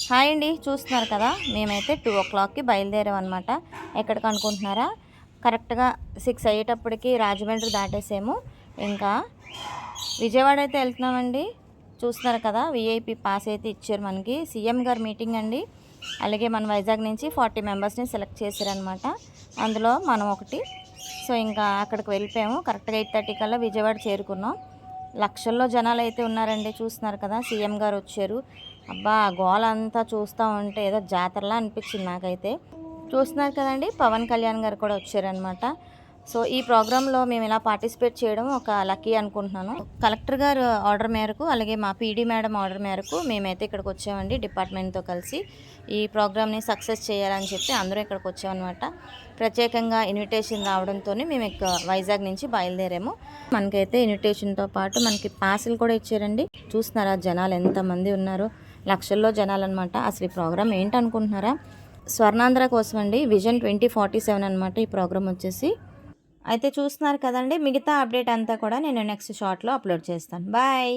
Hi అండి, చూస్తున్నారు కదా, మేమైతే 2 o'clockకి బయలుదేరాం అనమాట. ఎక్కడికి అనుకుంటున్నారా? కరెక్ట్గా 6 అయ్యేటప్పటికి రాజమండ్రి దాటేసాము. ఇంకా విజయవాడ అయితే వెళ్తున్నామండి. చూస్తున్నారు కదా, విఐపి పాస్ అయితే ఇచ్చారు మనకి. సీఎం గారు మీటింగ్ అండి. అలాగే మన వైజాగ్ నుంచి 40 మెంబర్స్ని సెలెక్ట్ చేశారనమాట. అందులో మనం ఒకటి. సో ఇంకా అక్కడికి వెళ్ళిపోయాము. కరెక్ట్గా 8:30 కల్లా విజయవాడ చేరుకున్నాం. లక్షల్లో జనాలు అయితే ఉన్నారండి. చూస్తున్నారు కదా, సీఎం గారు వచ్చారు. అబ్బా, గోల అంతా చూస్తూ ఉంటే ఏదో జాతరలా అనిపించింది నాకైతే. చూస్తున్నారు కదండి, పవన్ కళ్యాణ్ గారు కూడా వచ్చారనమాట. సో ఈ ప్రోగ్రాంలో మేము ఇలా పార్టిసిపేట్ చేయడం ఒక లక్కీ అనుకుంటున్నాను. కలెక్టర్ గారు ఆర్డర్ మేరకు, అలాగే మా పీడీ మేడం ఆర్డర్ మేరకు మేమైతే ఇక్కడికి వచ్చామండి. డిపార్ట్మెంట్తో కలిసి ఈ ప్రోగ్రామ్ని సక్సెస్ చేయాలని చెప్పి అందరూ ఇక్కడికి వచ్చామన్నమాట. ప్రత్యేకంగా ఇన్విటేషన్ రావడంతో మేము వైజాగ్ నుంచి బయలుదేరాము. మనకైతే ఇన్విటేషన్తో పాటు మనకి పాసులు కూడా ఇచ్చారండి. చూస్తున్నారా జనాలు ఎంతమంది ఉన్నారో, లక్షల్లో జనాలు అనమాట. అసలు ఈ ప్రోగ్రామ్ ఏంటనుకుంటున్నారా? స్వర్ణాంధ్ర కోసం అండి, విజన్ 2047 అనమాట ఈ ప్రోగ్రామ్ వచ్చేసి. అయితే చూస్తున్నారు కదండి, మిగతా అప్డేట్ అంతా కూడా నేను నెక్స్ట్ షార్ట్లో అప్లోడ్ చేస్తాను. బాయ్.